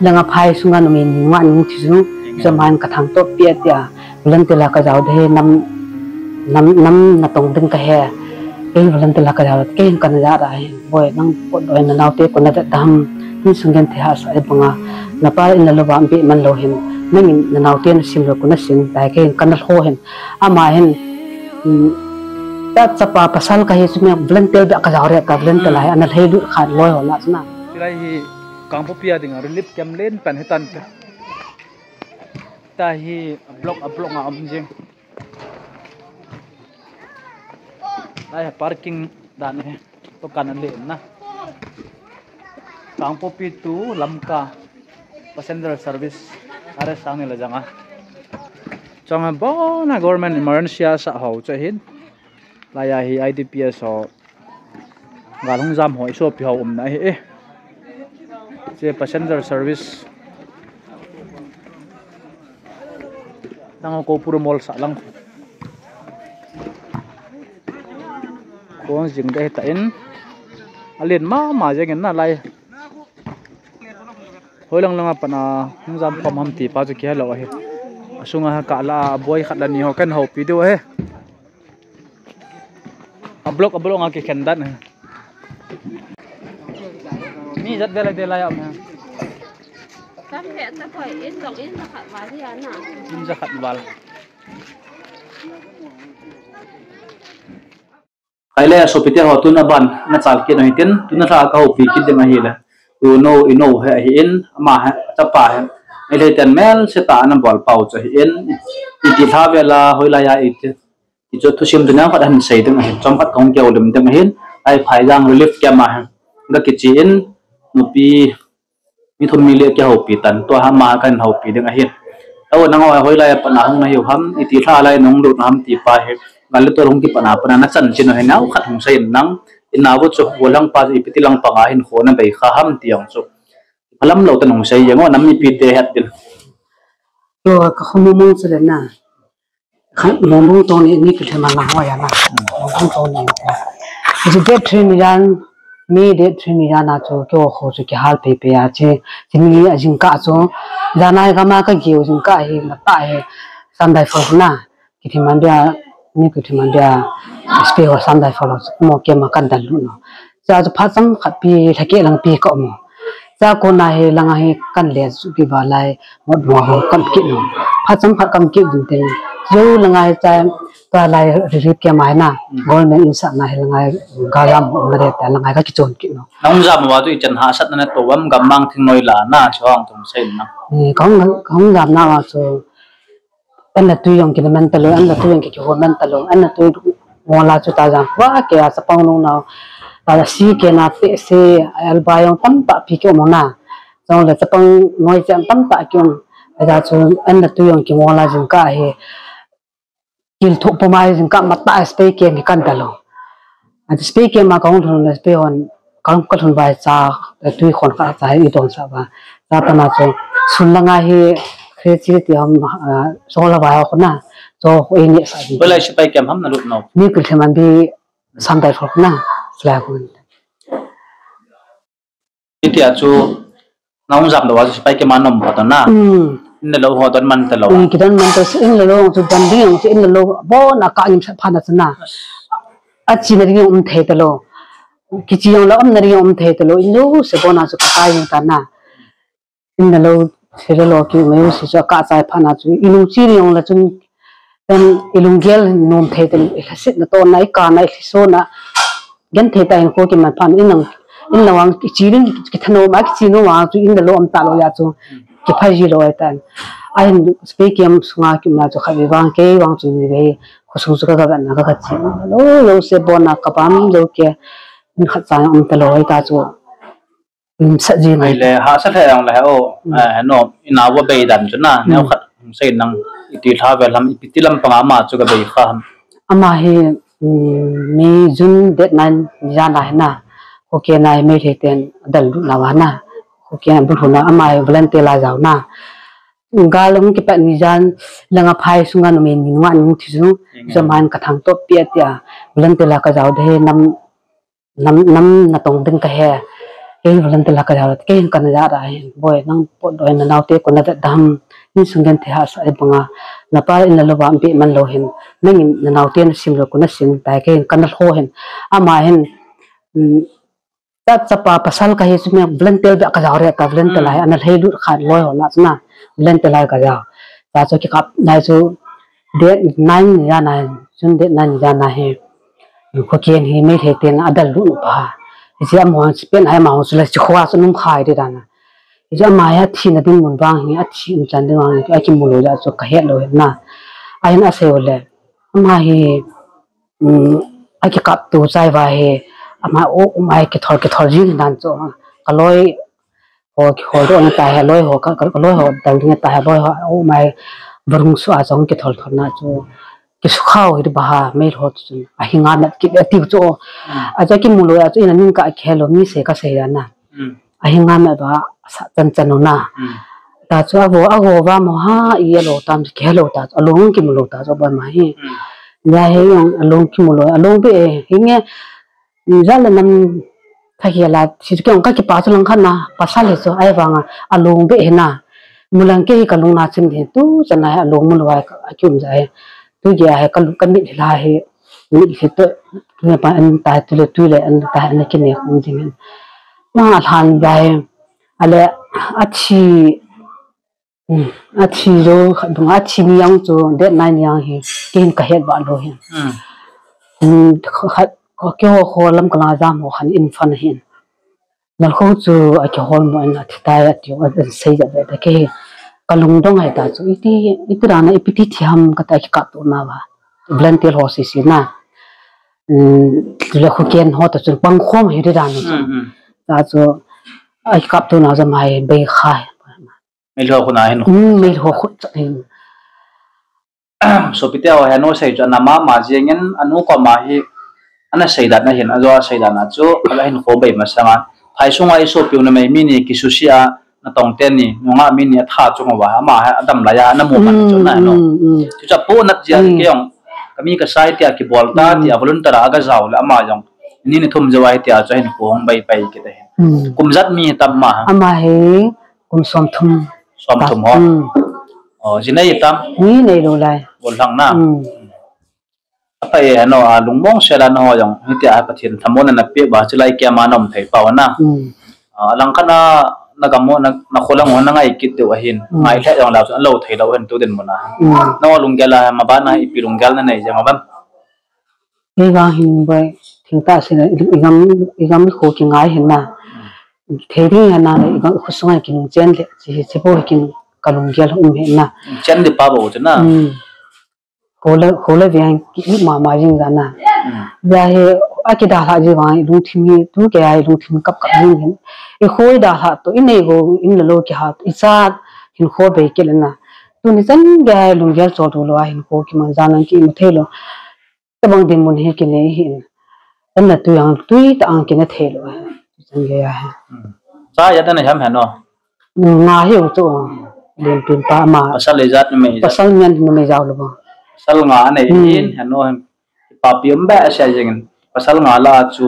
langa phai sunga no min ngwa ning thisu zaman ka thang to pia tia bulan tela ka jaw de nam na tong ding ka he e bulan tela ka jaw ke kan ja ra he boy nang po doi na naw te ko na dam ni sungen the has ai banga na par in lo ba bi man lo hin nang na naw te na sim lo ko na sim ta ke kan ho hen ama hen ta chapa pasal ka he sumya bulan tel ba ka jaw re ka bulan tela he anal he lu khat loi ho la sna silai hi kangpo pia dinga relief cam len pan hetan ka ta hi block nga am jeng ai parking dan he to kan le na kangpo pi tu lamka passenger service are sang ne la janga changa bona government emergency sa ho cha hin la ya hi idps ho galung jam hoi so pi ho na he che passenger service tang ko puro mall sa lang ko jing de ta in alien ma jeng na lai hoi lang lang pa na hung jam pam ham ti pa chu ki lo he asunga ka la boy khat la ni ho kan ho pi do he a block nga ki khendan ni jat de la ya ma ta he ta khoi in dong in khat wa ri na in za khat wal kaile so pite ho tu na ban na chal ke no hitin tu na ra ka ho pi ki de ma hi la tu no ino he hi in ma ha ta pa he ai le ten mel se ta na bol pau cha hi in ti tha vela hoila ya it ti cho thu sim de na khat han sei de ma hi chom khat kong ke olum de ma hin ai phai jang relief ke ma ha ga ki chi in nu pi mi thun mi le ke ho pi tan to ha ma kan ho pi de ma hin au na ngoi hoila ya pa na hang na yu ham ti tha lai nong lu nam ti pa he ngal to rong ki pa na chan chin he nau khat hung sei nang inawo chu bolang pa ipiti lang pa nga hin khona bei kha ham tiang chu alam lo tan hung sei yango nam mi pi te hat din yo ka khomo mong chele na khan mong to ni ki thema la ho ya na mong to ni ji de train yan mi de train ya na chu kyo ho chu ki hal pe pe ya che jini ajin ka chu jana ga ma ka gi ujin ka hi na ta he sandai fo na ki thiman dia ni ki thiman dia spe ho sandai fo lo mo ke ma kan dal lu no cha chu pha chang khat pi thake lang pi ko mo cha ko na he lang he kan le su ki ba lai mod mo ho kam ki no pha chang pha kam ki du te yo lang ai cha ta lai ri ke mai na government insa na he lang ai ga yam na re ta lang ai ka ki chon ki no nong ja ma tu chen ha sat na to wam gam mang thing noi la na chong tum sei na ni kong gam na wa so en la tu yong ki men ta lo en la tu yong ki ho men ta lo en la tu mo la chu ta jang wa ke sa pang no na ta si ke na te se al ba yong tam ta pi ke mo na jong le cha pang noi cham tam ta kyong a chu en la tu yong ki mo la jing ka he kil tho po mai jing ka ma ta spe ke ni kan ta lo a spe ke ma kong thon le spe on kang ka thon bai cha tu khon ka cha i don sa ba ta ta na chu sun la nga he khe chi ti ham so la ba ko na so ho ni sa bi bela sipai kem ham na lut no mi kul theman bi sam dai phok na sla kun ti a chu nong jam do wa sipai ke manom pa na ne lo ho don man ta lo ki dan man to in lo chu dan ding chu in lo bo na ka nim pha na chna a chi na ri the ta lo ki chi yong la na ri the ta lo in lo se bo na chu ka yin ta na in lo se lo ki me si cha ka chai pha na chu ilung chi ri yong la chun dan ilung gel nom the ta sit na to nai ka nai so na gen the ta in ko ki man phan in lawang ki chi ring ki thano ma ki chi no wa chu in lo am ta lo ya chu ki phai ji lo tan ai speak yam sunga ki na chu khabi wang ke wang chu ni be khu su ka ga na ka chi lo se bona ka pam lo ke in khat cha am ta lo ta chu sa ji mai le ha sa the ang la o no ina wa be dan chu na ne khat sei nang ti tha ve lam ipiti lam pa ma chu ga be kha ama he me jun date 9 ya na na okay na me the ten dal na wa na okay bu na ama volunteer la jaw na galong ki pa ni jan langa phai sunga no men ngwa ning thisu zaman ka thang to pia tia volunteer la ka jaw de nam na tong ding ka he cái lần từ là cái nào cái hình cần ra đấy boy năng pot đôi là nào tiếc còn là đam in sung gen thì hạ sai bằng à là pa in là lo bám bị man lo hen mình là nào tiên sim rồi cũng là sim tại cái cần là ho hen ama hen ta chapa pasal ka hi sumya blentel ba ka jawre ka blentel lai anal heilu khan loi hona chna blentel lai ka jaw ta cho ki kap nai chu de 9 ya na chun de 9 ya na he ko kien hi me the ten adal lu pa ji am ho pen ai ma ho chu la chi khwa chu num khai de dana ji am ma ya thi na ding mun bang hi a thi chan de wang ki a ki mu lo ja chu ka he lo na ai na se ole ma hi a ki kap tu chai wa he ama o mai ki thor ji nan cho ka loi ho ki ho ro na ta he loi ho ka loi ho dal ni ta he loi ho o mai barung su a jong ki thol na chu ki su khao hi ba mai ho chu a hinga na ki ti chu a ja ki mulo ya chu ina ning ka khelo mi se ka se ya na a hinga ma ba sa chan chan na ta chu a go ba mo ha i lo tam khelo ta along ki mulo ta cho ba ma hi ya he yang along ki mulo along be hinge ra là năm thay là chỉ cái ông cái bà cho lăng khăn na bà sa lệ cho ai vàng along be na mulang cái cái lông na chim thì tu chân này along mulo ai chum dài tu giờ hay cái mít là hay mít thì tu người bạn anh tu lệ anh ta anh cái này không gì hết mà than dài ale achi rồi đúng achi niang cho để nai niang hi cái cái hết bạn rồi có cái hồ lâm cái nào giảm hồ hẳn in phân hiện lần khâu chú ở cái hồ mà anh thì ta điều anh xây dựng về cái lồng đông hay ta chú ít ra này ít thiam cái ta cái tổ nào à blend tiêu hồ xí na là khu kiến hồ ta chú băng khom hay ra này ta chú ai cái tổ nào ra mai bay khai mấy lô khu nào hết mấy hồ khut so pite ho hano sei cho nama ma jengen anu ko ma hi ana sei dat na hin azo sei dat na chu ala hin ko bei ma sanga phai sunga iso piu na mai mini ki susia na tong ten ni ngonga mini tha chunga wa ma ha adam la ya na mu man chu na no chu cha po nat jian ke yong kami ka sai tia ki bol ta ti volunteer aga zaw la ma yong ni ni thum jawai tia cho hin ko hong bei pai ki te kum zat mi tam ma ama he kum som thum ho jinai tam ni nei lo lai bol hang na apa no lungmong sela no yong hitia pathin thamona na pe ba chulai kya manom thei pawana langkana nagamo na kholang hona ngai kit de wahin ngai the yong la lo thei lo hen tu den mona no lunggela mabana ipirunggal na nei jang ban ni ga hin bai thing ta se igam ko ki ngai hin na theri na igam khusngai ki chen le chi bo ki kalunggel he na chen de pa bo na khole vian ki ma jing da na ya he akida ha ji wa lu thimi tu ke ai lu thim kap jing hin e khoi da ha to inei go in lo ki ha isa hin kho be ke na tu ni san ga lu gel cho do lo hin ko ki man janan ki mu thelo tabang din mun he ki nei hin an na tu yang tui ta ang ki na thelo san ge ya ha sa ya ta na ham ha no nga he to len pin pa ma pasal lezat me pasal nyan me jaw lo ba pasal nga nei in hano papium ba sa jeng pasal nga la chu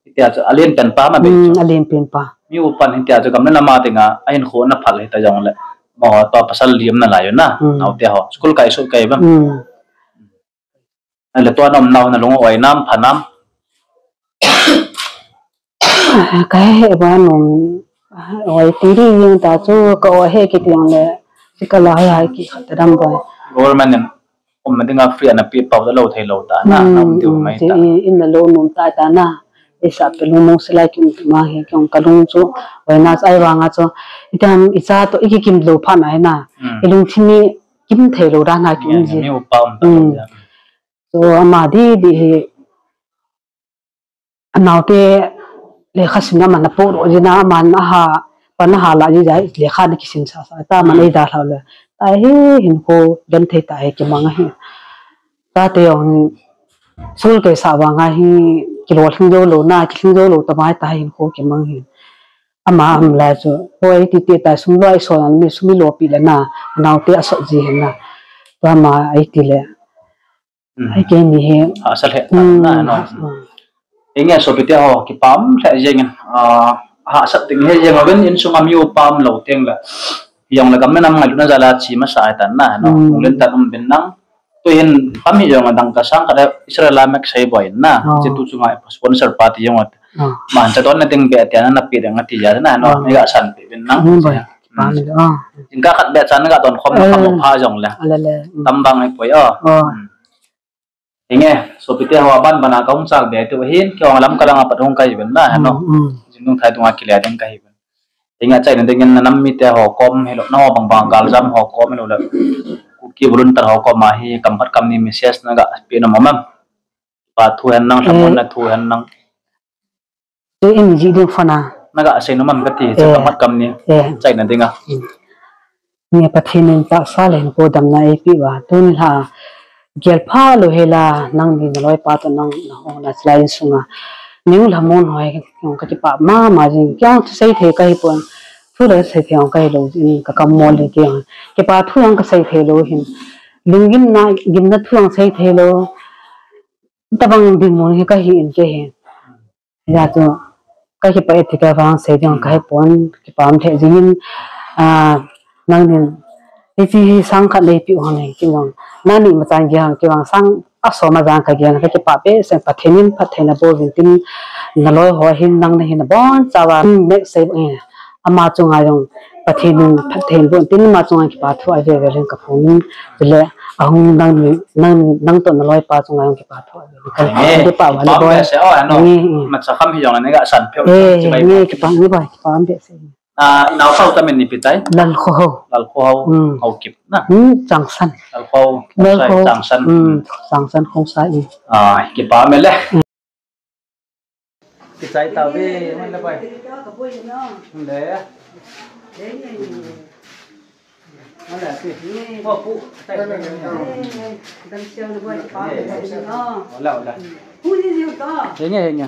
itia chu alien pen pa ma be chu alien pen pa mi upan itia chu kam na ma tinga ain kho na phal ta jong le mo to pasal liam na la yo na naw te ho school kai so kai ba ale to nam naw na lungo oi nam phanam cái ba nong oi ti ri yang ta chu ko he ki tiang le sikala hai ki khatram ba government mà tiếng Anh free là bị bảo đã lâu thầy lâu ta na năm điều mấy ta in là lâu nôm ta na isa pelu mong sila kim ma he kyong kalung chu waina sai wanga chu itam isa to iki kim lo pha na na ilung thini kim thelo ra na kim ji mi upam so amadi di anaute le khasina man po ro jina man ha pan ha la ji jai le kha ni kisin sa ta man ei da la le ta he hin ko dan thei ta he ki manga he ta te on sul ke sa wanga hi kilo thingdo lo na thingdo lo ta mai ta hin ko ki mang hin ama am la so hoi ti te ta sum loi so an mi sumi lo pi le na naw te aso ji hin na ta ma ai ti le ai ke ni he asal he na no inge so pite ho ki pam tha jeng ha sat ting he yang awen in sunga mi upam lo teng la yang la kam na ngai na jala chi ma sa tan na no len tan ben nang to hin kami yang adang ka sang kada Israel mek sai boy na je tu sunga sponsor party yang wat man cha don na ting be tian na pi dang ti ya na no ni ga san pe ben nang jing ka khat be chan ga don khom kham pha jong la tam bang ai poi nghe so pite hawa ban bana kaung sak be to hin kyong lam kalang apat hong kai ben na no jinung thai tunga kilya deng kai ben inga chai na deng na nam mi te ho kom helo no bang bang gal jam ho kom helo la ku ki bulun tar ho kom ma hi kam phat kam ni message na ga pe na mamam pa thu han nang thamon na thu han nang te in ji ding fana na ga sei no mam ka ti che kam phat kam ni chai na denga ni pathinin ta salen ko dam na e pi wa tun ha gel pha lo hela nang ni loi pa to nang na ho na slai sunga new lamon hoi kyong ka ti pa ma jing kyang sei the kai pon thu le sei kyong kai lo in ka kam mol le kyang ke pa thu yang ka sei the lo hin lingin na gim na thu yang sei the lo tabang ding mon he ka hi in ke he ya to ka hi pa ti ka wang sei kyong kai pon ki pam the jing nang ni ti sang khat le pi ho nei kyong nani ma chang gyang ke wang sang aso ma jang ka gyang ka pa pe se pathenin pathena bo tin naloi ho hin nang na hin bon chawa me se ama chunga yong pathenin pathen bo tin ma chunga ki pa thu ai ve ve ka phun le ahung nang to naloi pa chunga yong ki pa thu ai ve pa wa le bo se no ma cha kham hi yong na ga san pheu chi bai ni ki pa ni bai ki pa am be se inau sau ta men ni pitai lal kho au kip na chang san lal kho chang san không sai ki pa me le pitai ta ve man la bai le mana si po pu tai dan siang le bai pa ola pu ni ji ka he nya